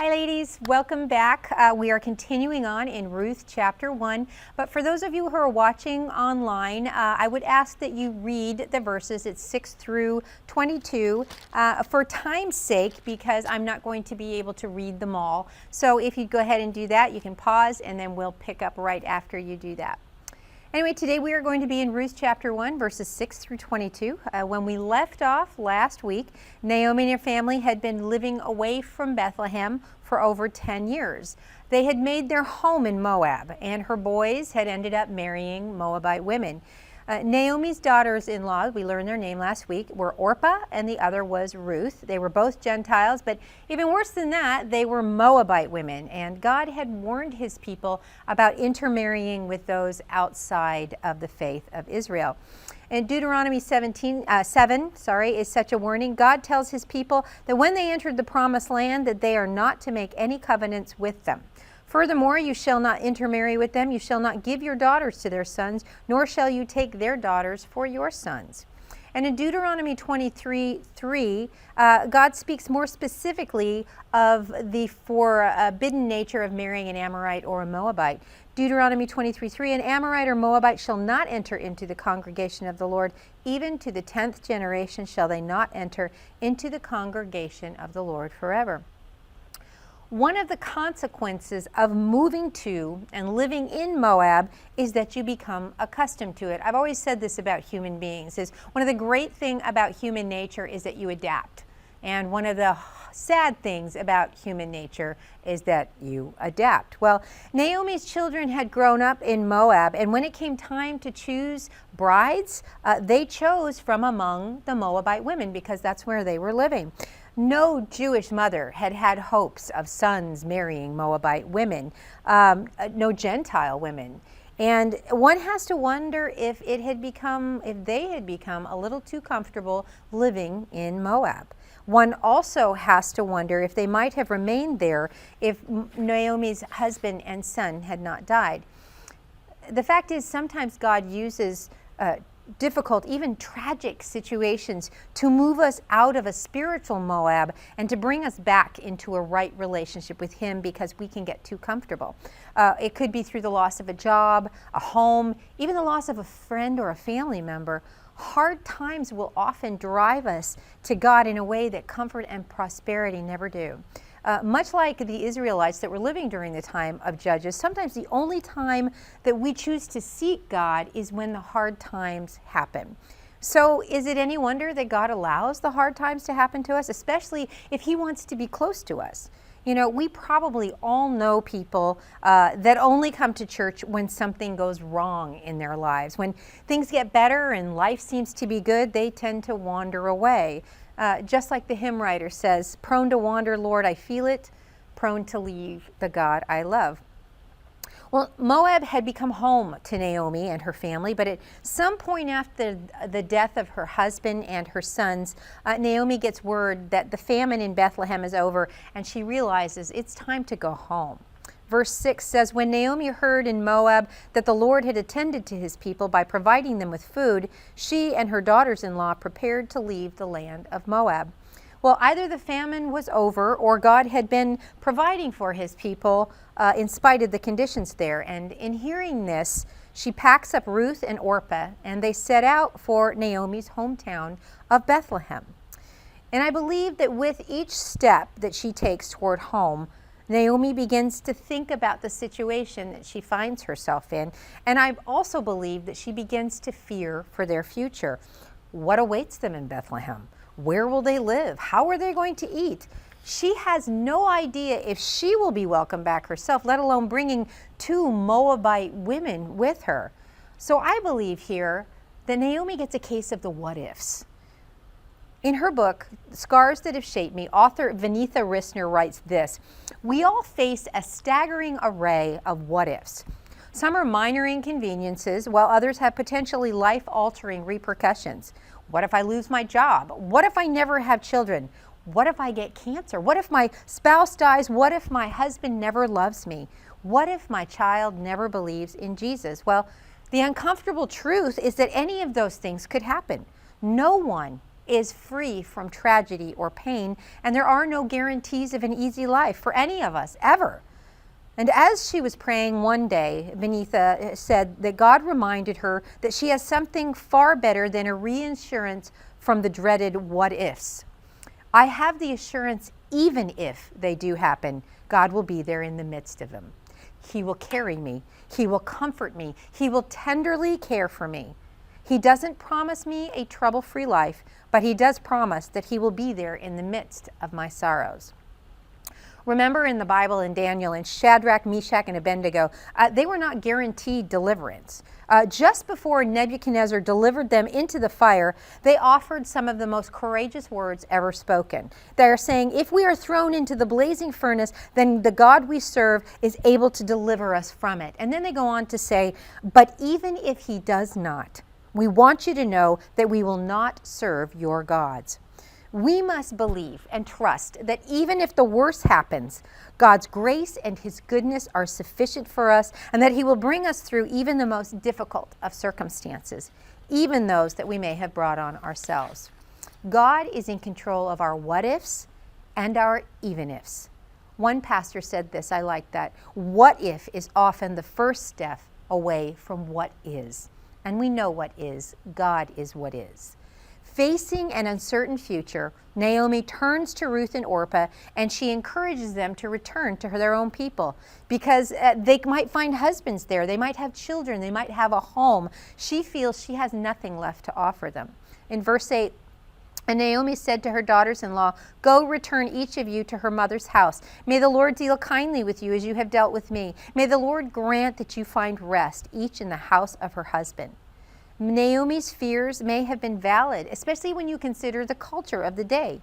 Hi ladies, welcome back. We are continuing on in Ruth chapter 1, but for those of you who are watching online, I would ask that you read the verses, it's 6 through 22, for time's sake, because I'm not going to be able to read them all. So if you go ahead and do that, you can pause and then we'll pick up right after you do that. Anyway, today we are going to be in Ruth chapter 1, verses 6 through 22. When we left off last week, Naomi and her family had been living away from Bethlehem for over 10 years. They had made their home in Moab, and her boys had ended up marrying Moabite women. Naomi's daughters-in-law, we learned their name last week, were Orpah and the other was Ruth. They were both Gentiles, but even worse than that, they were Moabite women. And God had warned his people about intermarrying with those outside of the faith of Israel. And Deuteronomy 7 is such a warning. God tells his people that when they entered the promised land, that they are not to make any covenants with them. Furthermore, you shall not intermarry with them. You shall not give your daughters to their sons, nor shall you take their daughters for your sons. And in Deuteronomy 23:3, God speaks more specifically of the forbidden nature of marrying an Amorite or a Moabite. Deuteronomy 23:3, an Amorite or Moabite shall not enter into the congregation of the Lord. Even to the 10th generation shall they not enter into the congregation of the Lord forever. One of the consequences of moving to and living in Moab is that you become accustomed to it. I've always said this about human beings, is one of the great things about human nature is that you adapt. And one of the sad things about human nature is that you adapt. Well, Naomi's children had grown up in Moab, and when it came time to choose brides, they chose from among the Moabite women because that's where they were living. No Jewish mother had had hopes of sons marrying Moabite women, no Gentile women. And one has to wonder if they had become a little too comfortable living in Moab. One also has to wonder if they might have remained there if Naomi's husband and son had not died. The fact is, sometimes God uses difficult, even tragic situations to move us out of a spiritual Moab and to bring us back into a right relationship with him because we can get too comfortable. It could be through the loss of a job, a home, even the loss of a friend or a family member. Hard times will often drive us to God in a way that comfort and prosperity never do. Much like the Israelites that were living during the time of Judges, sometimes the only time that we choose to seek God is when the hard times happen. So is it any wonder that God allows the hard times to happen to us, especially if he wants to be close to us? You know, we probably all know people that only come to church when something goes wrong in their lives. When things get better and life seems to be good, they tend to wander away. Just like the hymn writer says, prone to wander, Lord, I feel it, prone to leave the God I love. Well, Moab had become home to Naomi and her family, but at some point after the death of her husband and her sons, Naomi gets word that the famine in Bethlehem is over, and she realizes it's time to go home. Verse 6 says, when Naomi heard in Moab that the Lord had attended to his people by providing them with food, she and her daughters-in-law prepared to leave the land of Moab. Well, either the famine was over or God had been providing for his people in spite of the conditions there. And in hearing this, she packs up Ruth and Orpah, and they set out for Naomi's hometown of Bethlehem. And I believe that with each step that she takes toward home, Naomi begins to think about the situation that she finds herself in. And I also believe that she begins to fear for their future. What awaits them in Bethlehem? Where will they live? How are they going to eat? She has no idea if she will be welcomed back herself, let alone bringing 2 Moabite women with her. So I believe here that Naomi gets a case of the what ifs. In her book, Scars That Have Shaped Me, author Vinitha Rissner writes this: we all face a staggering array of what ifs. Some are minor inconveniences, while others have potentially life-altering repercussions. What if I lose my job? What if I never have children? What if I get cancer? What if my spouse dies? What if my husband never loves me? What if my child never believes in Jesus? Well, the uncomfortable truth is that any of those things could happen. No one is free from tragedy or pain, and there are no guarantees of an easy life for any of us, ever. And as she was praying one day, Benita said that God reminded her that she has something far better than a reinsurance from the dreaded what ifs. I have the assurance, even if they do happen, God will be there in the midst of them. He will carry me. He will comfort me. He will tenderly care for me. He doesn't promise me a trouble-free life, but he does promise that he will be there in the midst of my sorrows. Remember in the Bible in Daniel, in Shadrach, Meshach, and Abednego, they were not guaranteed deliverance. Just before Nebuchadnezzar delivered them into the fire, they offered some of the most courageous words ever spoken. They are saying, if we are thrown into the blazing furnace, then the God we serve is able to deliver us from it. And then they go on to say, but even if he does not, we want you to know that we will not serve your gods. We must believe and trust that even if the worst happens, God's grace and his goodness are sufficient for us, and that he will bring us through even the most difficult of circumstances, even those that we may have brought on ourselves. God is in control of our what ifs and our even ifs. One pastor said this, I like that. What if is often the first step away from what is. And we know what is. God is what is. Facing an uncertain future, Naomi turns to Ruth and Orpah, and she encourages them to return to their own people, because they might find husbands there, they might have children, they might have a home. She feels she has nothing left to offer them. In verse 8, and Naomi said to her daughters-in-law, go return each of you to her mother's house. May the Lord deal kindly with you as you have dealt with me. May the Lord grant that you find rest, each in the house of her husband. Naomi's fears may have been valid, especially when you consider the culture of the day.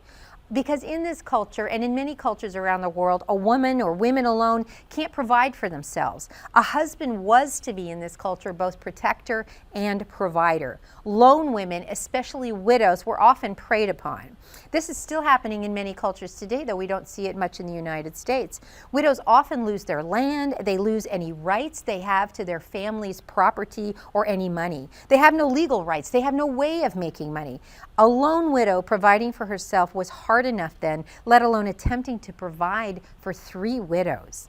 Because in this culture, and in many cultures around the world, a woman or women alone can't provide for themselves. A husband was to be in this culture both protector and provider. Lone women, especially widows, were often preyed upon. This is still happening in many cultures today, though we don't see it much in the United States. Widows often lose their land, they lose any rights they have to their family's property or any money. They have no legal rights, they have no way of making money. A lone widow providing for herself was hard enough then, let alone attempting to provide for 3 widows.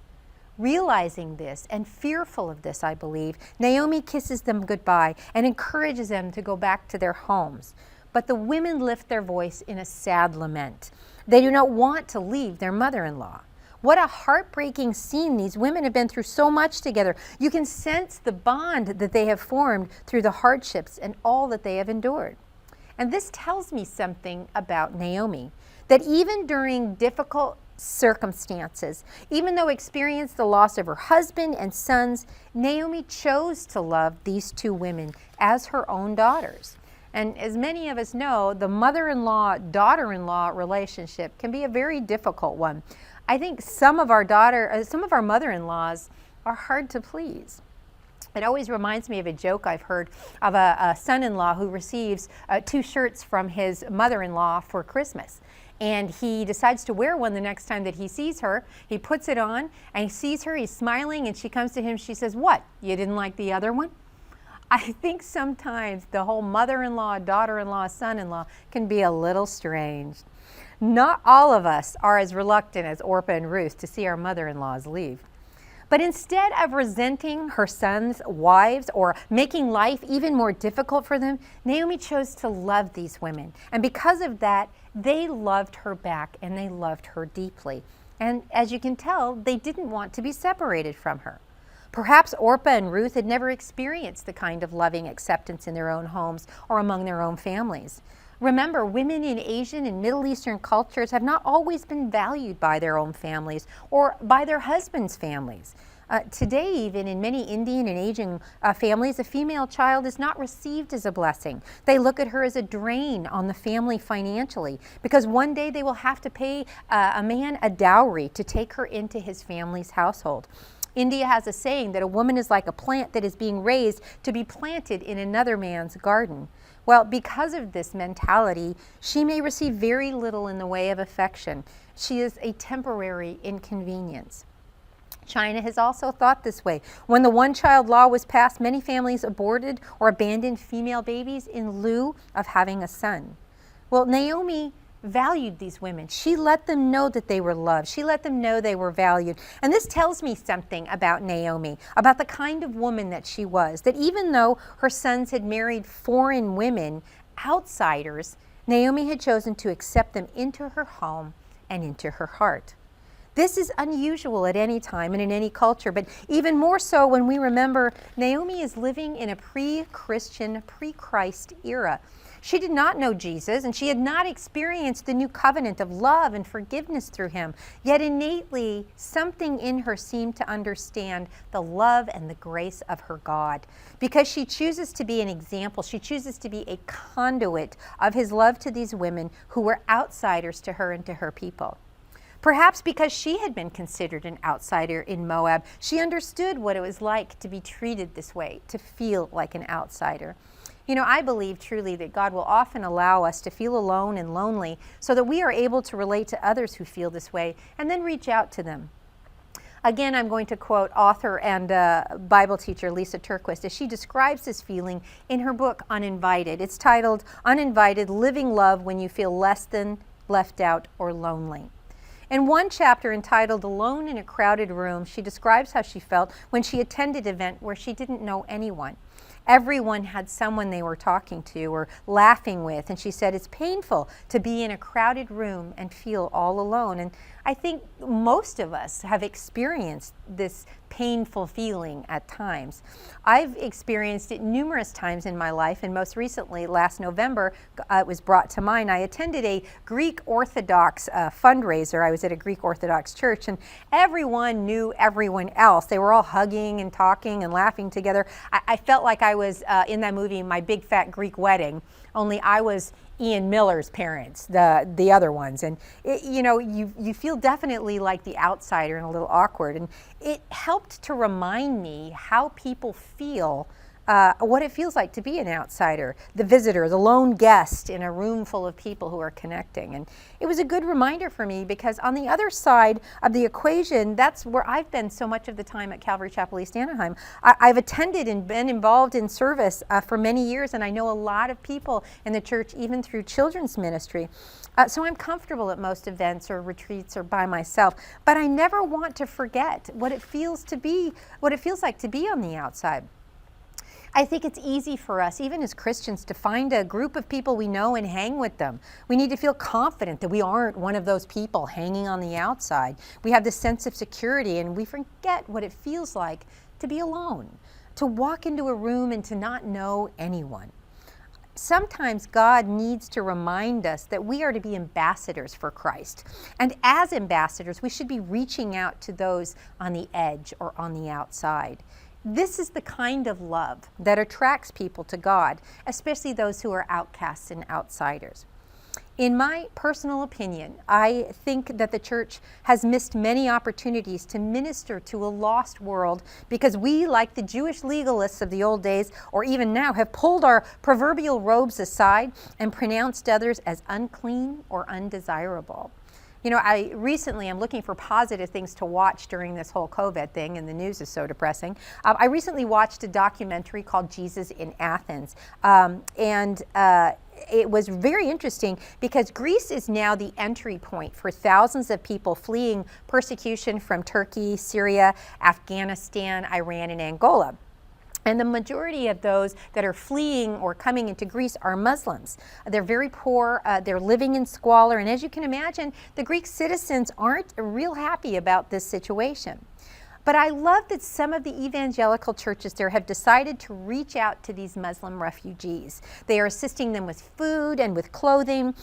Realizing this and fearful of this, I believe, Naomi kisses them goodbye and encourages them to go back to their homes. But the women lift their voice in a sad lament. They do not want to leave their mother-in-law. What a heartbreaking scene. These women have been through so much together. You can sense the bond that they have formed through the hardships and all that they have endured. And this tells me something about Naomi, that even during difficult circumstances, even though experienced the loss of her husband and sons, Naomi chose to love these 2 women as her own daughters. And as many of us know, the mother-in-law, daughter-in-law relationship can be a very difficult one. I think some of our mother-in-laws are hard to please. It always reminds me of a joke I've heard of a son-in-law who receives 2 shirts from his mother-in-law for Christmas. And he decides to wear one the next time that he sees her. He puts it on and he sees her, he's smiling, and she comes to him, she says, what, you didn't like the other one? I think sometimes the whole mother-in-law, daughter-in-law, son-in-law can be a little strange. Not all of us are as reluctant as Orpah and Ruth to see our mother-in-laws leave. But instead of resenting her sons' wives or making life even more difficult for them, Naomi chose to love these women. And because of that, they loved her back and they loved her deeply. And as you can tell, they didn't want to be separated from her. Perhaps Orpah and Ruth had never experienced the kind of loving acceptance in their own homes or among their own families. Remember, women in Asian and Middle Eastern cultures have not always been valued by their own families or by their husbands' families. Today, even in many Indian and Asian families, a female child is not received as a blessing. They look at her as a drain on the family financially, because one day they will have to pay a man a dowry to take her into his family's household. India has a saying that a woman is like a plant that is being raised to be planted in another man's garden. Well, because of this mentality, she may receive very little in the way of affection. She is a temporary inconvenience. China has also thought this way. When the one-child law was passed, many families aborted or abandoned female babies in lieu of having a son. Well, Naomi valued these women. She let them know that they were loved. She let them know they were valued. And this tells me something about Naomi, about the kind of woman that she was, that even though her sons had married foreign women, outsiders, Naomi had chosen to accept them into her home and into her heart. This is unusual at any time and in any culture, but even more so when we remember Naomi is living in a pre-Christian, pre-Christ era. She did not know Jesus, and she had not experienced the new covenant of love and forgiveness through him. Yet innately, something in her seemed to understand the love and the grace of her God. Because she chooses to be an example, she chooses to be a conduit of his love to these women who were outsiders to her and to her people. Perhaps because she had been considered an outsider in Moab, she understood what it was like to be treated this way, to feel like an outsider. You know, I believe truly that God will often allow us to feel alone and lonely so that we are able to relate to others who feel this way and then reach out to them. Again, I'm going to quote author and Bible teacher Lisa Turquist as she describes this feeling in her book, Uninvited. It's titled, Uninvited, Living Love When You Feel Less Than, Left Out, or Lonely. In one chapter entitled Alone in a Crowded Room, she describes how she felt when she attended an event where she didn't know anyone. Everyone had someone they were talking to or laughing with, and she said it's painful to be in a crowded room and feel all alone. And I think most of us have experienced this painful feeling at times. I've experienced it numerous times in my life, and most recently, last November, it was brought to mind. I attended a Greek Orthodox fundraiser. I was at a Greek Orthodox church, and everyone knew everyone else. They were all hugging and talking and laughing together. I felt like I was in that movie, My Big Fat Greek Wedding, only I was Ian Miller's parents, the other ones. And you feel definitely like the outsider and a little awkward. And it helped to remind me how people feel, what it feels like to be an outsider, the visitor, the lone guest in a room full of people who are connecting. And it was a good reminder for me because on the other side of the equation, that's where I've been so much of the time at Calvary Chapel East Anaheim. I've attended and been involved in service for many years, and I know a lot of people in the church, even through children's ministry. So I'm comfortable at most events or retreats or by myself, but I never want to forget what it feels like to be on the outside. I think it's easy for us, even as Christians, to find a group of people we know and hang with them. We need to feel confident that we aren't one of those people hanging on the outside. We have this sense of security, and we forget what it feels like to be alone, to walk into a room and to not know anyone. Sometimes God needs to remind us that we are to be ambassadors for Christ. And as ambassadors, we should be reaching out to those on the edge or on the outside. This is the kind of love that attracts people to God, especially those who are outcasts and outsiders. In my personal opinion, I think that the church has missed many opportunities to minister to a lost world because we, like the Jewish legalists of the old days, or even now, have pulled our proverbial robes aside and pronounced others as unclean or undesirable. You know, I recently am looking for positive things to watch during this whole COVID thing, and the news is so depressing. I recently watched a documentary called Jesus in Athens, and it was very interesting because Greece is now the entry point for thousands of people fleeing persecution from Turkey, Syria, Afghanistan, Iran, and Angola. And the majority of those that are fleeing or coming into Greece are Muslims. They're very poor, they're living in squalor, and as you can imagine, the Greek citizens aren't real happy about this situation. But I love that some of the evangelical churches there have decided to reach out to these Muslim refugees. They are assisting them with food and with clothing,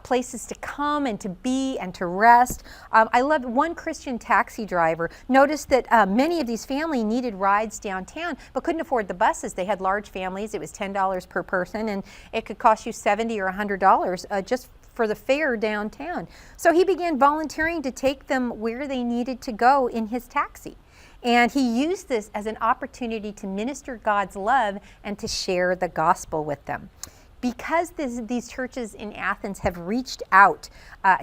places to come and to be and to rest. I love one Christian taxi driver noticed that many of these families needed rides downtown but couldn't afford the buses. They had large families. It was $10 per person, and it could cost you $70 or $100 just for the fare downtown. So he began volunteering to take them where they needed to go in his taxi. And he used this as an opportunity to minister God's love and to share the gospel with them. Because these churches in Athens have reached out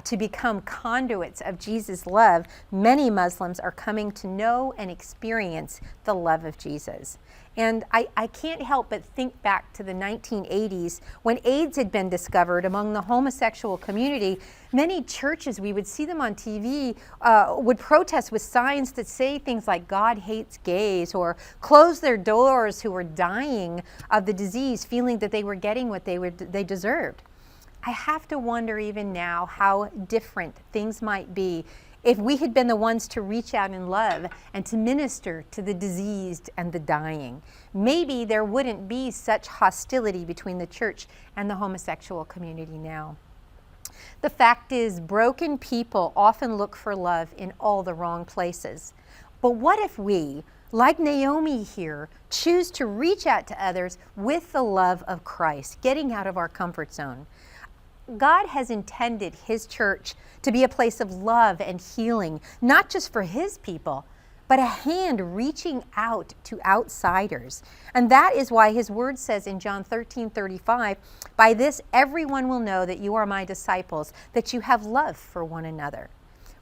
to become conduits of Jesus' love, many Muslims are coming to know and experience the love of Jesus. And I can't help but think back to the 1980s when AIDS had been discovered among the homosexual community. Many churches, we would see them on TV, would protest with signs that say things like God hates gays, or close their doors who were dying of the disease, feeling that they were getting what they deserved. I have to wonder even now how different things might be if we had been the ones to reach out in love and to minister to the diseased and the dying. Maybe there wouldn't be such hostility between the church and the homosexual community now. The fact is, broken people often look for love in all the wrong places. But what if we, like Naomi here, choose to reach out to others with the love of Christ, getting out of our comfort zone? God has intended His church to be a place of love and healing, not just for His people, but a hand reaching out to outsiders. And that is why His word says in John 13:35, "By this everyone will know that you are my disciples, that you have love for one another."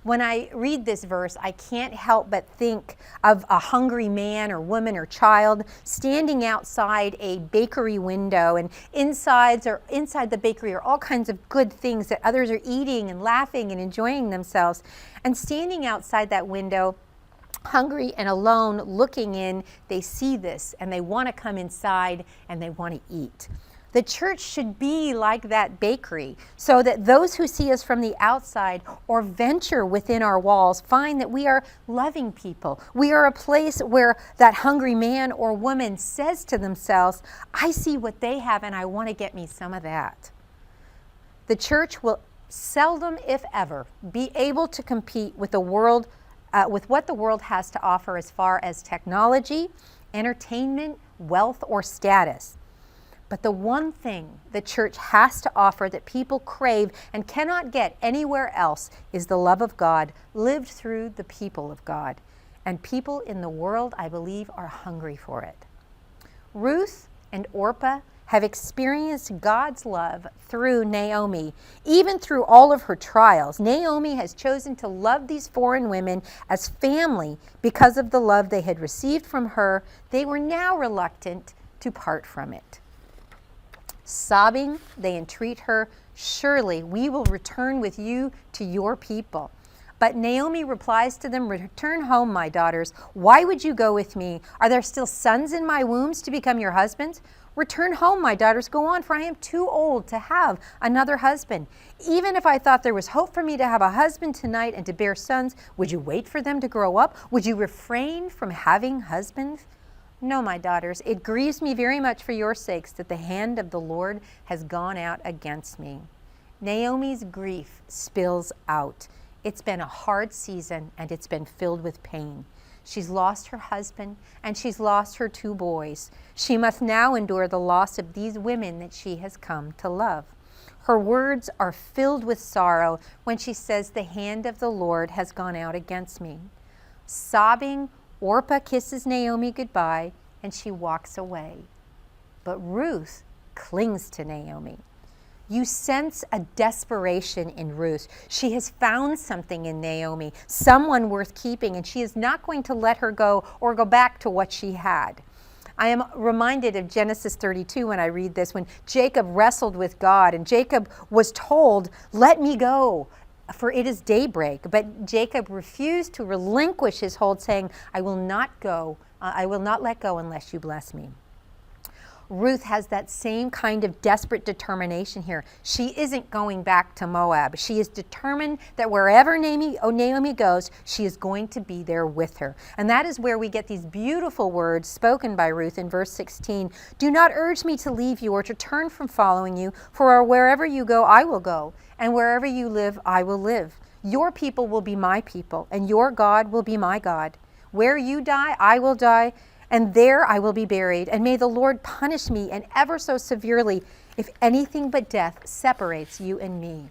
When I read this verse, I can't help but think of a hungry man or woman or child standing outside a bakery window, and inside the bakery are all kinds of good things that others are eating and laughing and enjoying themselves. And standing outside that window, hungry and alone, looking in, they see this and they want to come inside and they want to eat. The church should be like that bakery, so that those who see us from the outside or venture within our walls find that we are loving people. We are a place where that hungry man or woman says to themselves, I see what they have and I want to get me some of that. The church will seldom, if ever, be able to compete with the world, with what the world has to offer as far as technology, entertainment, wealth, or status. But the one thing the church has to offer that people crave and cannot get anywhere else is the love of God lived through the people of God. And people in the world, I believe, are hungry for it. Ruth and Orpah have experienced God's love through Naomi. Even through all of her trials, Naomi has chosen to love these foreign women as family because of the love they had received from her. They were now reluctant to part from it. Sobbing, they entreat her, surely we will return with you to your people. But Naomi replies to them, return home, my daughters. Why would you go with me? Are there still sons in my wombs to become your husbands? Return home, my daughters, go on, for I am too old to have another husband. Even if I thought there was hope for me to have a husband tonight and to bear sons, would you wait for them to grow up? Would you refrain from having husbands? No, my daughters, it grieves me very much for your sakes that the hand of the Lord has gone out against me. Naomi's grief spills out. It's been a hard season and it's been filled with pain. She's lost her husband and she's lost her 2 boys. She must now endure the loss of these women that she has come to love. Her words are filled with sorrow when she says, the hand of the Lord has gone out against me. Sobbing, Orpah kisses Naomi goodbye and she walks away. But Ruth clings to Naomi. You sense a desperation in Ruth. She has found something in Naomi, someone worth keeping, and she is not going to let her go or go back to what she had. I am reminded of Genesis 32 when I read this, when Jacob wrestled with God and Jacob was told, let me go, for it is daybreak. But Jacob refused to relinquish his hold, saying, I will not let go unless you bless me. Ruth has that same kind of desperate determination here. She isn't going back to Moab. She is determined that wherever Naomi goes, she is going to be there with her. And that is where we get these beautiful words spoken by Ruth in verse 16. Do not urge me to leave you or to turn from following you, for wherever you go, I will go, and wherever you live, I will live. Your people will be my people, and your God will be my God. Where you die, I will die, and there I will be buried. And may the Lord punish me, and ever so severely, if anything but death separates you and me.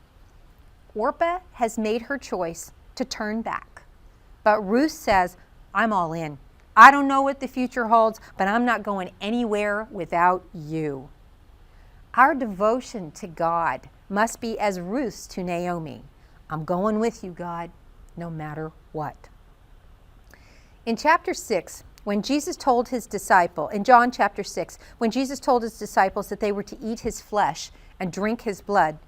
Orpah has made her choice to turn back. But Ruth says, I'm all in. I don't know what the future holds, but I'm not going anywhere without you. Our devotion to God must be as Ruth's to Naomi. I'm going with you, God, no matter what. In chapter 6, When Jesus told his disciple, in John chapter 6, when Jesus told his disciples that they were to eat his flesh and drink his blood,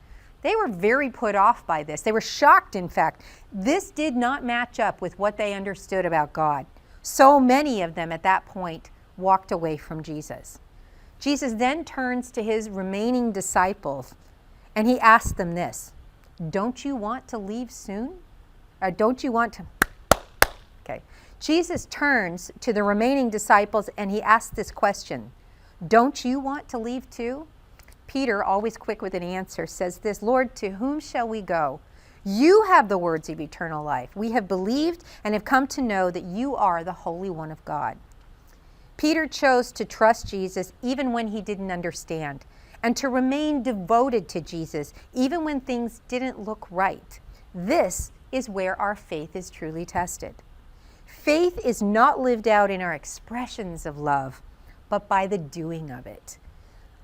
they were very put off by this. They were shocked, in fact. This did not match up with what they understood about God. So many of them at that point walked away from Jesus. Jesus then turns to his remaining disciples and he asks them this: don't you want to leave soon? Or don't you want to? Okay. Jesus turns to the remaining disciples and he asks this question: don't you want to leave too? Peter, always quick with an answer, says this: Lord, to whom shall we go? You have the words of eternal life. We have believed and have come to know that you are the Holy One of God. Peter chose to trust Jesus even when he didn't understand, and to remain devoted to Jesus even when things didn't look right. This is where our faith is truly tested. Faith is not lived out in our expressions of love, but by the doing of it.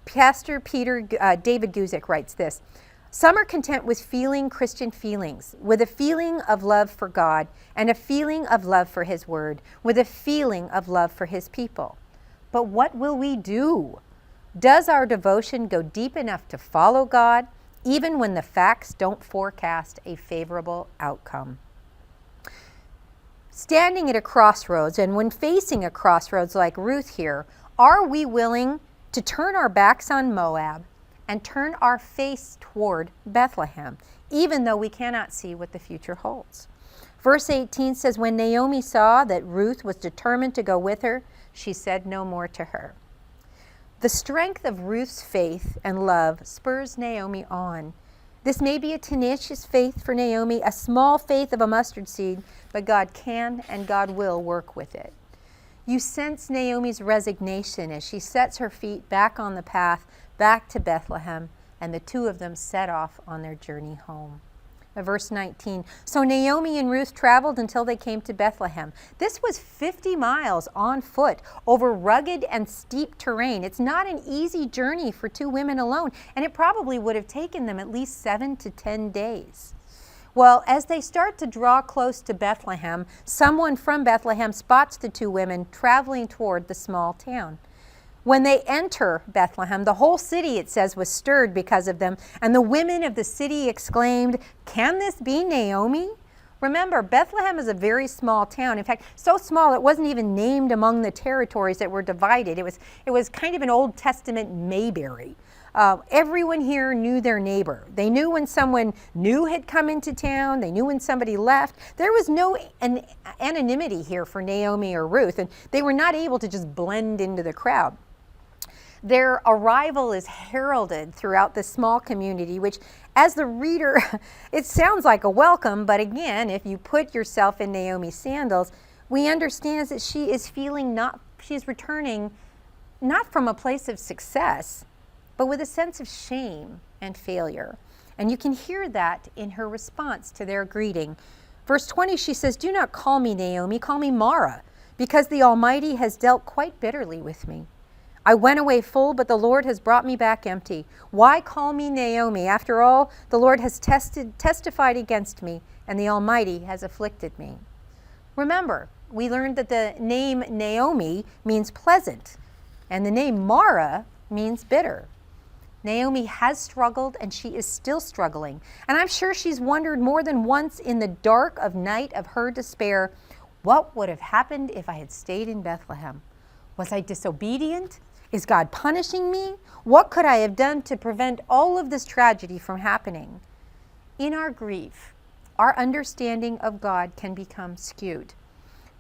Pastor David Guzik writes this: some are content with feeling Christian feelings, with a feeling of love for God and a feeling of love for his word, with a feeling of love for his people. But what will we do? Does our devotion go deep enough to follow God, even when the facts don't forecast a favorable outcome? Standing at a crossroads, and when facing a crossroads like Ruth here, are we willing to turn our backs on Moab and turn our face toward Bethlehem, even though we cannot see what the future holds? Verse 18 says, when Naomi saw that Ruth was determined to go with her, she said no more to her. The strength of Ruth's faith and love spurs Naomi on. This may be a tenacious faith for Naomi, a small faith of a mustard seed, but God can and God will work with it. You sense Naomi's resignation as she sets her feet back on the path, back to Bethlehem, and the two of them set off on their journey home. Verse 19, so Naomi and Ruth traveled until they came to Bethlehem. This was 50 miles on foot over rugged and steep terrain. It's not an easy journey for two women alone, and it probably would have taken them at least 7 to 10 days. Well, as they start to draw close to Bethlehem, someone from Bethlehem spots the two women traveling toward the small town. When they enter Bethlehem, the whole city, it says, was stirred because of them, and the women of the city exclaimed, "Can this be Naomi?" Remember, Bethlehem is a very small town. In fact, so small it wasn't even named among the territories that were divided. It was kind of an Old Testament Mayberry. Everyone here knew their neighbor. They knew when someone new had come into town. They knew when somebody left. There was no anonymity here for Naomi or Ruth, and they were not able to just blend into the crowd. Their arrival is heralded throughout this small community, which, as the reader, it sounds like a welcome, but again, if you put yourself in Naomi's sandals, we understand that she's returning not from a place of success, but with a sense of shame and failure. And you can hear that in her response to their greeting. Verse 20, she says, "Do not call me Naomi, call me Mara, because the Almighty has dealt quite bitterly with me. I went away full, but the Lord has brought me back empty. Why call me Naomi? After all, the Lord has testified against me, and the Almighty has afflicted me." Remember, we learned that the name Naomi means pleasant, and the name Mara means bitter. Naomi has struggled, and she is still struggling. And I'm sure she's wondered more than once in the dark of night of her despair, what would have happened if I had stayed in Bethlehem? Was I disobedient? Is God punishing me? What could I have done to prevent all of this tragedy from happening? In our grief, our understanding of God can become skewed.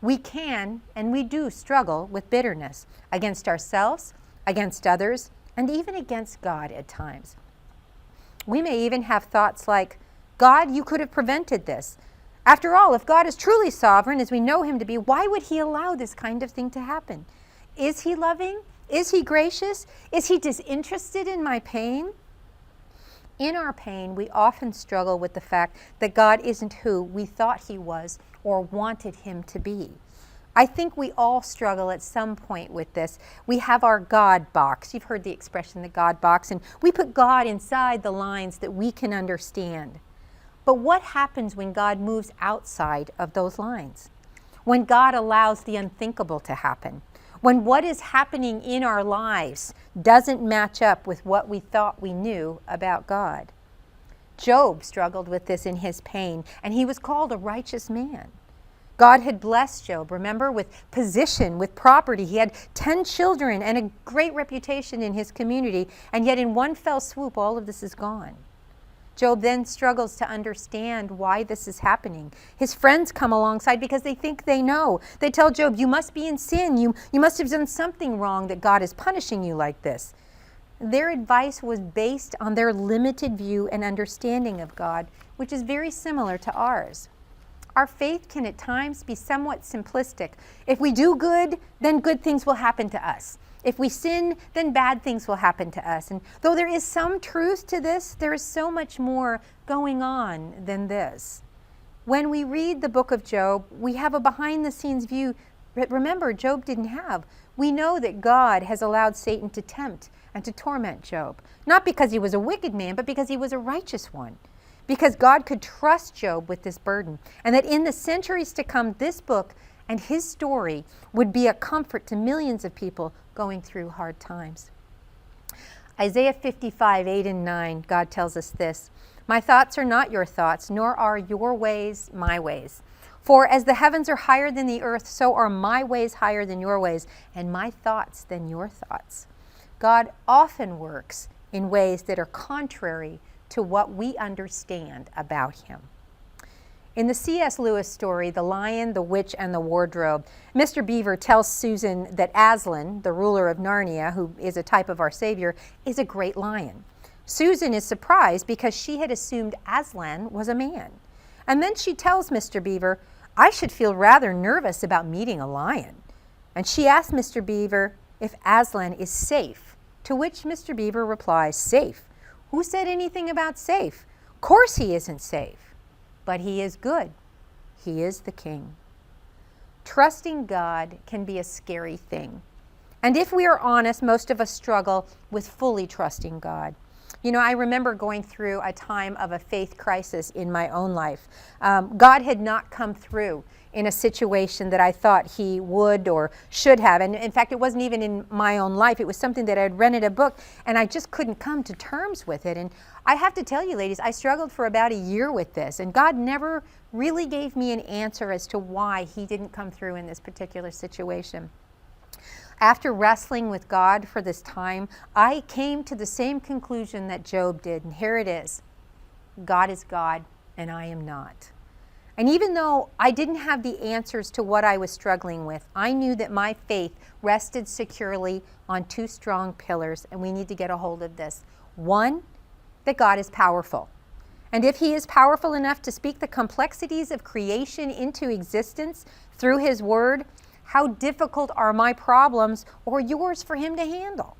We can, and we do, struggle with bitterness against ourselves, against others, and even against God at times. We may even have thoughts like, God, you could have prevented this. After all, if God is truly sovereign, as we know him to be, why would he allow this kind of thing to happen? Is he loving? Is he gracious? Is he disinterested in my pain? In our pain, we often struggle with the fact that God isn't who we thought he was or wanted him to be. I think we all struggle at some point with this. We have our God box. You've heard the expression, the God box, and we put God inside the lines that we can understand. But what happens when God moves outside of those lines? when God allows the unthinkable to happen, when what is happening in our lives doesn't match up with what we thought we knew about God. Job struggled with this in his pain, and he was called a righteous man. God had blessed Job, remember, with position, with property. He had 10 children and a great reputation in his community, and yet in one fell swoop, all of this is gone. Job then struggles to understand why this is happening. His friends come alongside because they think they know. They tell Job, you must be in sin. You must have done something wrong that God is punishing you like this. Their advice was based on their limited view and understanding of God, which is very similar to ours. Our faith can at times be somewhat simplistic. If we do good, then good things will happen to us. If we sin, then bad things will happen to us. And though there is some truth to this, there is so much more going on than this. When we read the book of Job, we have a behind-the-scenes view that, remember, Job didn't have. We know that God has allowed Satan to tempt and to torment Job, not because he was a wicked man, but because he was a righteous one. Because God could trust Job with this burden, and that in the centuries to come, this book and his story would be a comfort to millions of people going through hard times. Isaiah 55, 8 and 9, God tells us this, "My thoughts are not your thoughts, nor are your ways my ways. For as the heavens are higher than the earth, so are my ways higher than your ways, and my thoughts than your thoughts." God often works in ways that are contrary to what we understand about him. In the C.S. Lewis story, The Lion, the Witch, and the Wardrobe, Mr. Beaver tells Susan that Aslan, the ruler of Narnia, who is a type of our Savior, is a great lion. Susan is surprised because she had assumed Aslan was a man. And then she tells Mr. Beaver, "I should feel rather nervous about meeting a lion." And she asks Mr. Beaver if Aslan is safe, to which Mr. Beaver replies, "Safe? Who said anything about safe? Of course he isn't safe. But he is good. He is the king." Trusting God can be a scary thing. And if we are honest, most of us struggle with fully trusting God. You know, I remember going through a time of a faith crisis in my own life. God had not come through in a situation that I thought he would or should have. And in fact, it wasn't even in my own life. It was something that I had rented a book, and I just couldn't come to terms with it. And I have to tell you, ladies, I struggled for about a year with this, and God never really gave me an answer as to why he didn't come through in this particular situation. After wrestling with God for this time, I came to the same conclusion that Job did, and here it is. God is God, and I am not. And even though I didn't have the answers to what I was struggling with, I knew that my faith rested securely on two strong pillars, and we need to get a hold of this. One, that God is powerful. And if he is powerful enough to speak the complexities of creation into existence through his word, how difficult are my problems or yours for him to handle?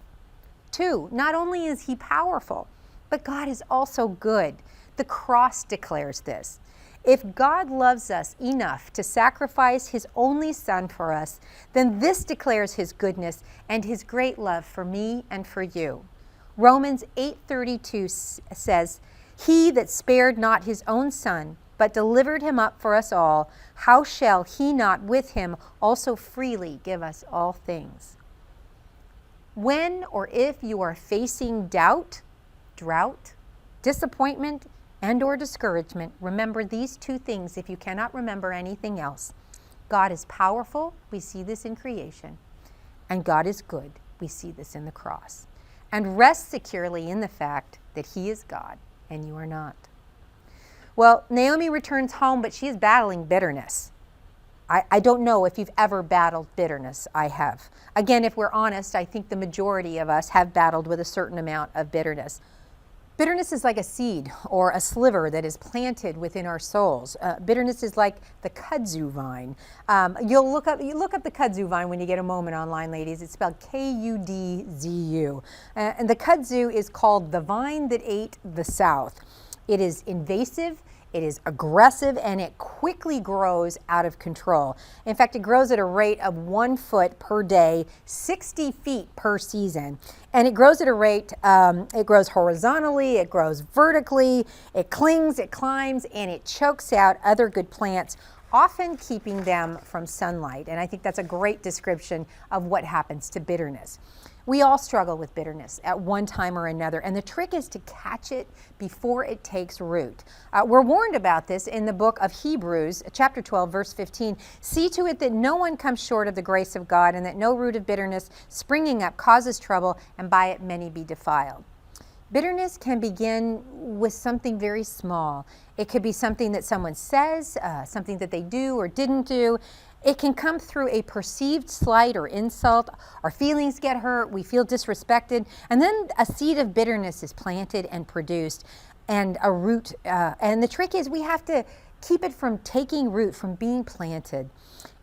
Two, not only is he powerful, but God is also good. The cross declares this. If God loves us enough to sacrifice his only son for us, then this declares his goodness and his great love for me and for you. Romans 8:32 says, "He that spared not his own son, but delivered him up for us all, how shall he not with him also freely give us all things?" When or if you are facing doubt, drought, disappointment, and or discouragement, remember these two things if you cannot remember anything else. God is powerful, we see this in creation, and God is good, we see this in the cross. And rest securely in the fact that he is God and you are not. Well, Naomi returns home, but she is battling bitterness. I don't know if you've ever battled bitterness. I have. Again, if we're honest, I think the majority of us have battled with a certain amount of bitterness. Bitterness is like a seed or a sliver that is planted within our souls. Bitterness is like the kudzu vine. You look up the kudzu vine when you get a moment online, ladies. It's spelled Kudzu. And the kudzu is called the vine that ate the South. It is invasive, it is aggressive, and it quickly grows out of control. In fact, it grows at a rate of 1 foot per day, 60 feet per season. And it grows at a rate, it grows horizontally, it grows vertically, it clings, it climbs, and it chokes out other good plants often keeping them from sunlight. And I think that's a great description of what happens to bitterness. We all struggle with bitterness at one time or another, and the trick is to catch it before it takes root. We're warned about this in the book of Hebrews, chapter 12, verse 15. See to it that no one comes short of the grace of God, and that no root of bitterness springing up causes trouble, and by it many be defiled. Bitterness can begin with something very small. It could be something that someone says, something that they do or didn't do. It can come through a perceived slight or insult. Our feelings get hurt, we feel disrespected, and then a seed of bitterness is planted and produced, and a root. And the trick is we have to keep it from taking root, from being planted.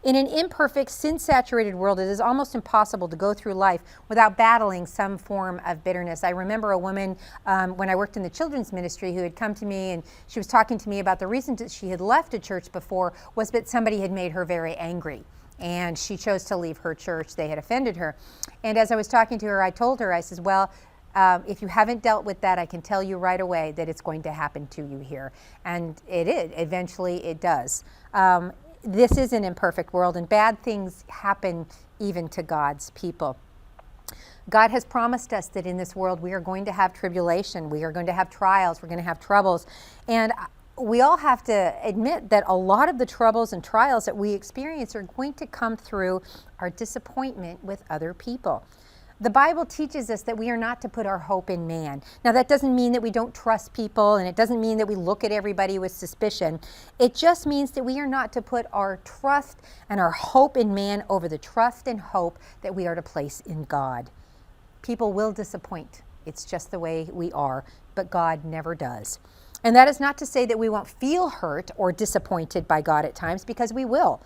In an imperfect, sin-saturated world, it is almost impossible to go through life without battling some form of bitterness. I remember a woman when I worked in the children's ministry who had come to me, and she was talking to me about the reason that she had left a church before was that somebody had made her very angry. And she chose to leave her church. They had offended her. And as I was talking to her, I told her, I says, well, if you haven't dealt with that, I can tell you right away that it's going to happen to you here. And it is. Eventually it does. This is an imperfect world, and bad things happen even to God's people. God has promised us that in this world we are going to have tribulation, we are going to have trials, we're going to have troubles. And we all have to admit that a lot of the troubles and trials that we experience are going to come through our disappointment with other people. The Bible teaches us that we are not to put our hope in man. Now, that doesn't mean that we don't trust people, and it doesn't mean that we look at everybody with suspicion. It just means that we are not to put our trust and our hope in man over the trust and hope that we are to place in God. People will disappoint. It's just the way we are, but God never does. And that is not to say that we won't feel hurt or disappointed by God at times, because we will.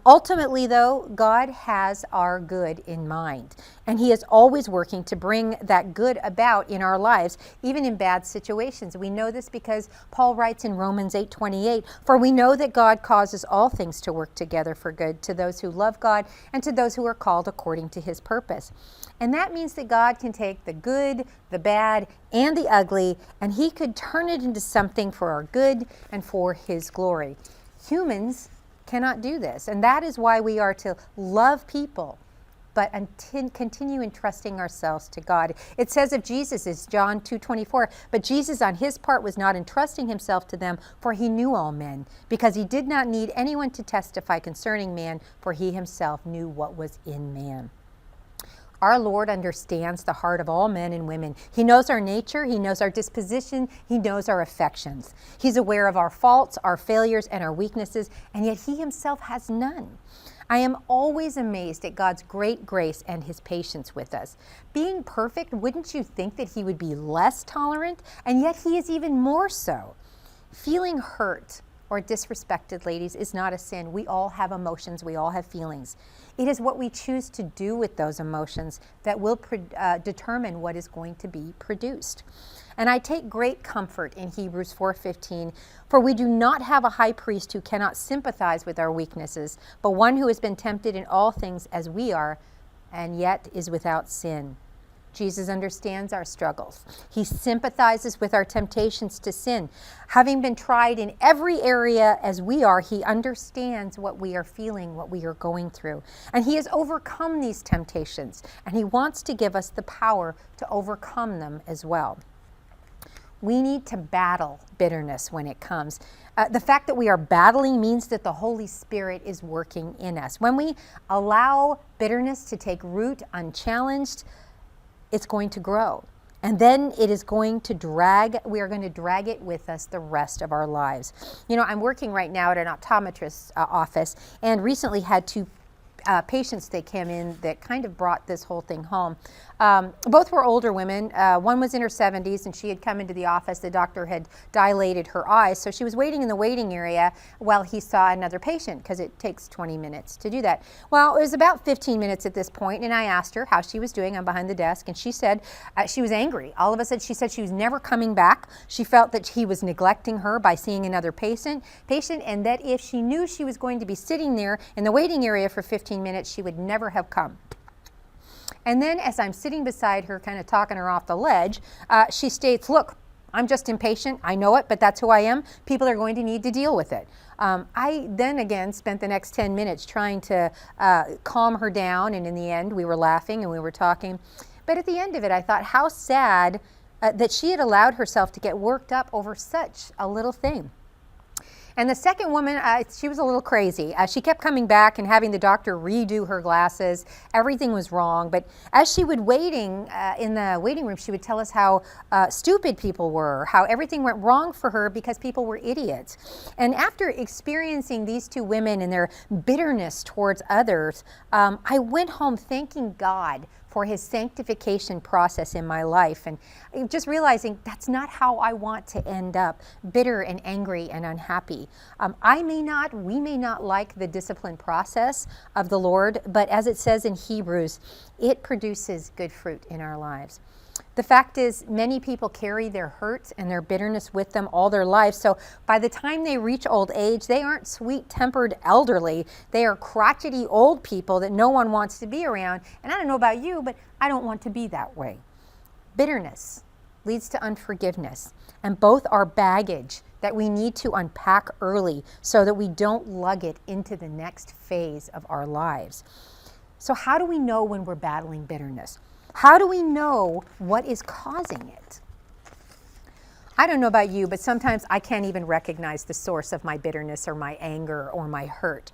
Ultimately, though, God has our good in mind. And He is always working to bring that good about in our lives, even in bad situations. We know this because Paul writes in Romans 8:28, "For we know that God causes all things to work together for good to those who love God and to those who are called according to His purpose." And that means that God can take the good, the bad, and the ugly, and He could turn it into something for our good and for His glory. Humans cannot do this, and that is why we are to love people, but continue entrusting ourselves to God. It says of Jesus, it's John 2:24, "But Jesus on His part was not entrusting Himself to them, for He knew all men, because He did not need anyone to testify concerning man, for He Himself knew what was in man." Our Lord understands the heart of all men and women. He knows our nature, He knows our disposition, He knows our affections. He's aware of our faults, our failures, and our weaknesses, and yet He Himself has none. I am always amazed at God's great grace and His patience with us. Being perfect, wouldn't you think that He would be less tolerant? And yet He is even more so. Feeling hurt or disrespected, ladies, is not a sin. We all have emotions. We all have feelings. It is what we choose to do with those emotions that will determine what is going to be produced. And I take great comfort in Hebrews 4:15, "For we do not have a high priest who cannot sympathize with our weaknesses, but one who has been tempted in all things as we are, and yet is without sin." Jesus understands our struggles. He sympathizes with our temptations to sin. Having been tried in every area as we are, He understands what we are feeling, what we are going through. And He has overcome these temptations, and He wants to give us the power to overcome them as well. We need to battle bitterness when it comes. The fact that we are battling means that the Holy Spirit is working in us. When we allow bitterness to take root unchallenged, it's going to grow. And then it is going to we are going to drag it with us the rest of our lives. You know, I'm working right now at an optometrist's office, and recently had two patients that came in that kind of brought this whole thing home. Both were older women. One was in her 70s, and she had come into the office. The doctor had dilated her eyes, so she was waiting in the waiting area while he saw another patient, because it takes 20 minutes to do that. Well, it was about 15 minutes at this point, and I asked her how she was doing. I'm behind the desk, and she said she was angry. All of a sudden, she said she was never coming back. She felt that he was neglecting her by seeing another patient, and that if she knew she was going to be sitting there in the waiting area for 15 minutes, she would never have come. And then as I'm sitting beside her, kind of talking her off the ledge, she states, "Look, I'm just impatient. I know it, but that's who I am. People are going to need to deal with it. I then again spent the next 10 minutes trying to calm her down, and in the end we were laughing and we were talking. But at the end of it, I thought how sad that she had allowed herself to get worked up over such a little thing. And the second woman, she was a little crazy. She kept coming back and having the doctor redo her glasses. Everything was wrong. But as she would waiting in the waiting room, she would tell us how stupid people were, how everything went wrong for her because people were idiots. And after experiencing these two women and their bitterness towards others, I went home thanking God for his sanctification process in my life, and just realizing that's not how I want to end up, bitter and angry and unhappy. We may not like the discipline process of the Lord, but as it says in Hebrews, it produces good fruit in our lives. The fact is, many people carry their hurts and their bitterness with them all their lives. So by the time they reach old age, they aren't sweet-tempered elderly. They are crotchety old people that no one wants to be around. And I don't know about you, but I don't want to be that way. Bitterness leads to unforgiveness. And both are baggage that we need to unpack early so that we don't lug it into the next phase of our lives. So how do we know when we're battling bitterness? How do we know what is causing it? I don't know about you, but sometimes I can't even recognize the source of my bitterness or my anger or my hurt.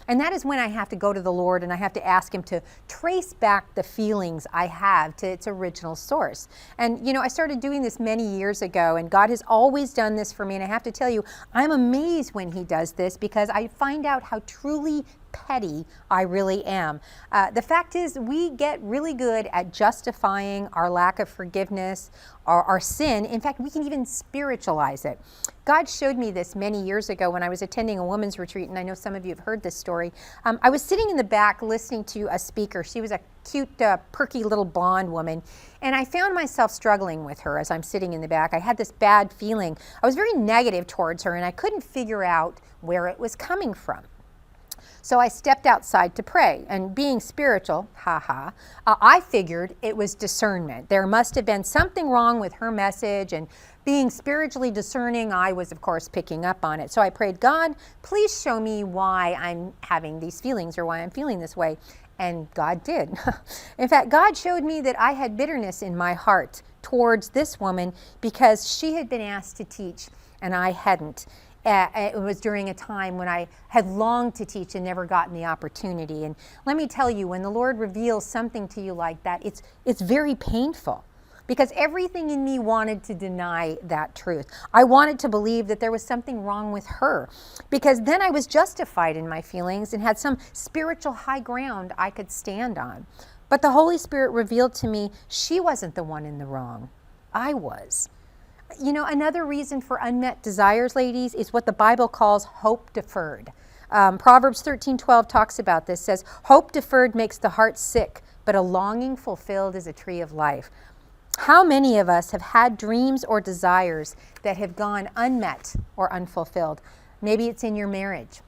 And that is when I have to go to the Lord and I have to ask him to trace back the feelings I have to its original source. And I started doing this many years ago, and God has always done this for me. And I have to tell you, I'm amazed when he does this because I find out how truly petty I really am. The fact is, we get really good at justifying our lack of forgiveness, our sin. In fact, we can even spiritualize it. God showed me this many years ago when I was attending a women's retreat, and I know some of you have heard this story. I was sitting in the back listening to a speaker. She was a cute, perky little blonde woman, and I found myself struggling with her as I'm sitting in the back. I had this bad feeling. I was very negative towards her, and I couldn't figure out where it was coming from. So I stepped outside to pray, and being spiritual, I figured it was discernment. There must have been something wrong with her message, and being spiritually discerning, I was, of course, picking up on it. So I prayed, God, please show me why I'm having these feelings or why I'm feeling this way. And God did. In fact, God showed me that I had bitterness in my heart towards this woman because she had been asked to teach and I hadn't. It was during a time when I had longed to teach and never gotten the opportunity. And let me tell you, when the Lord reveals something to you like that, it's very painful because everything in me wanted to deny that truth. I wanted to believe that there was something wrong with her because then I was justified in my feelings and had some spiritual high ground I could stand on. But the Holy Spirit revealed to me she wasn't the one in the wrong. I was. Another reason for unmet desires, ladies, is what the Bible calls hope deferred. Proverbs 13:12 talks about this, says, hope deferred makes the heart sick, but a longing fulfilled is a tree of life. How many of us have had dreams or desires that have gone unmet or unfulfilled? Maybe it's in your marriage.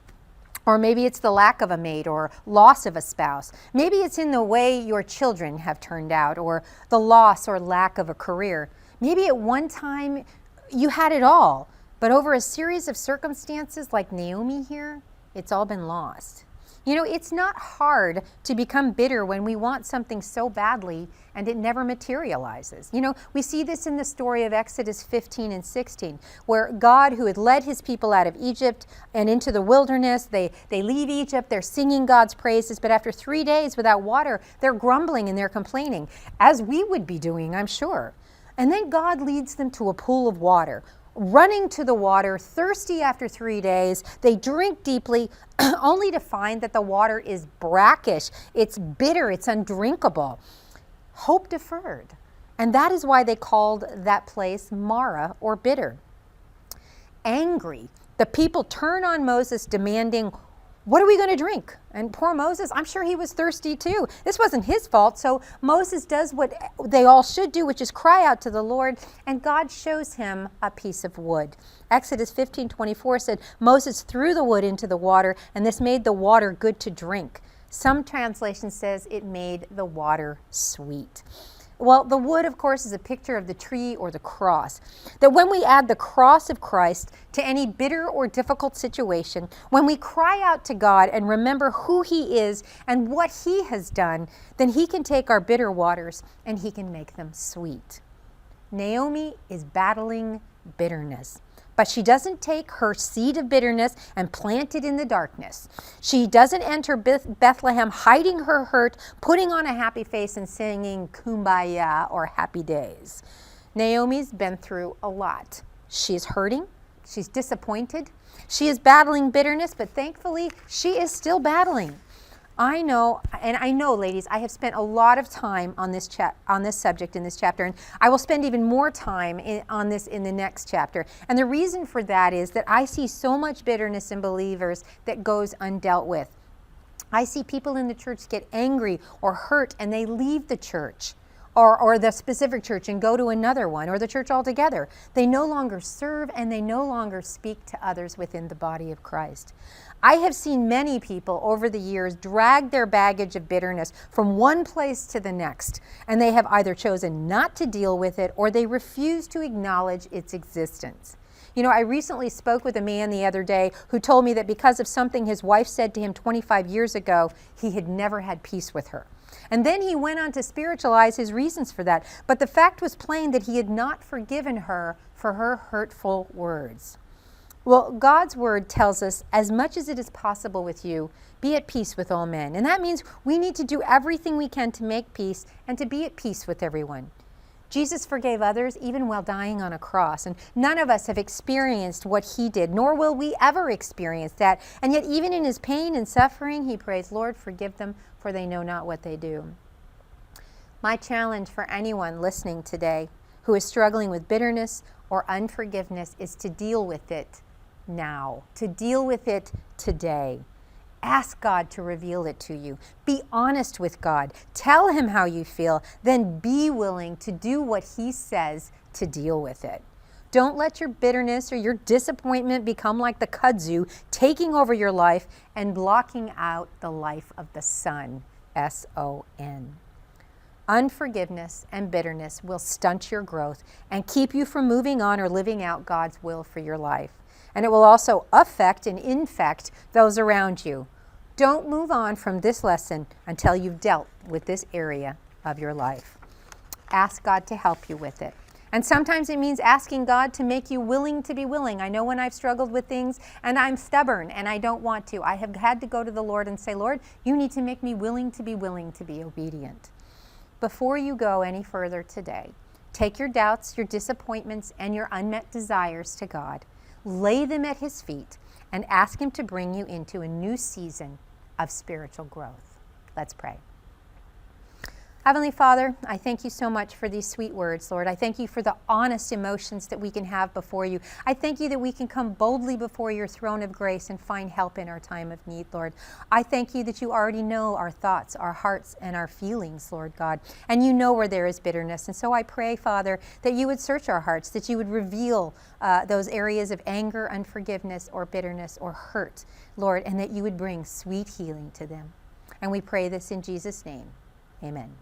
Or maybe it's the lack of a mate or loss of a spouse. Maybe it's in the way your children have turned out or the loss or lack of a career. Maybe at one time you had it all, but over a series of circumstances like Naomi here, it's all been lost. It's not hard to become bitter when we want something so badly and it never materializes. We see this in the story of Exodus 15 and 16, where God, who had led his people out of Egypt and into the wilderness, they leave Egypt, they're singing God's praises, but after 3 days without water, they're grumbling and they're complaining, as we would be doing, I'm sure. And then God leads them to a pool of water. Running to the water, thirsty after 3 days, they drink deeply, only to find that the water is brackish, it's bitter, it's undrinkable. Hope deferred. And that is why they called that place Mara, or bitter. Angry, the people turn on Moses demanding, what are we going to drink? And poor Moses, I'm sure he was thirsty too. This wasn't his fault. So Moses does what they all should do, which is cry out to the Lord, and God shows him a piece of wood. Exodus 15:24 said, Moses threw the wood into the water, and this made the water good to drink. Some translation says it made the water sweet. Well, the wood, of course, is a picture of the tree or the cross. That when we add the cross of Christ to any bitter or difficult situation, when we cry out to God and remember who He is and what He has done, then He can take our bitter waters and He can make them sweet. Naomi is battling bitterness. But she doesn't take her seed of bitterness and plant it in the darkness. She doesn't enter Bethlehem hiding her hurt, putting on a happy face and singing Kumbaya or Happy Days. Naomi's been through a lot. She's hurting. She's disappointed. She is battling bitterness, but thankfully she is still battling. I know, ladies, I have spent a lot of time on this subject in this chapter, and I will spend even more time on this in the next chapter. And the reason for that is that I see so much bitterness in believers that goes undealt with. I see people in the church get angry or hurt, and they leave the church or the specific church and go to another one, or the church altogether. They no longer serve, and they no longer speak to others within the body of Christ. I have seen many people over the years drag their baggage of bitterness from one place to the next, and they have either chosen not to deal with it or they refuse to acknowledge its existence. You know, I recently spoke with a man the other day who told me that because of something his wife said to him 25 years ago, he had never had peace with her. And then he went on to spiritualize his reasons for that. But the fact was plain that he had not forgiven her for her hurtful words. Well, God's word tells us, as much as it is possible with you, be at peace with all men. And that means we need to do everything we can to make peace and to be at peace with everyone. Jesus forgave others even while dying on a cross, and none of us have experienced what He did, nor will we ever experience that. And yet even in His pain and suffering, He prays, Lord, forgive them, for they know not what they do. My challenge for anyone listening today who is struggling with bitterness or unforgiveness is to deal with it now, to deal with it today. Ask God to reveal it to you. Be honest with God. Tell Him how you feel. Then be willing to do what He says to deal with it. Don't let your bitterness or your disappointment become like the kudzu, taking over your life and blocking out the life of the Son, S-O-N. Unforgiveness and bitterness will stunt your growth and keep you from moving on or living out God's will for your life. And it will also affect and infect those around you. Don't move on from this lesson until you've dealt with this area of your life. Ask God to help you with it. And sometimes it means asking God to make you willing to be willing. I know when I've struggled with things and I'm stubborn and I don't want to, I have had to go to the Lord and say, Lord, you need to make me willing to be obedient. Before you go any further today, take your doubts, your disappointments, and your unmet desires to God. Lay them at His feet and ask Him to bring you into a new season of spiritual growth. Let's pray. Heavenly Father, I thank you so much for these sweet words, Lord. I thank you for the honest emotions that we can have before you. I thank you that we can come boldly before your throne of grace and find help in our time of need, Lord. I thank you that you already know our thoughts, our hearts, and our feelings, Lord God. And you know where there is bitterness. And so I pray, Father, that you would search our hearts, that you would reveal those areas of anger, unforgiveness, or bitterness, or hurt, Lord, and that you would bring sweet healing to them. And we pray this in Jesus' name. Amen.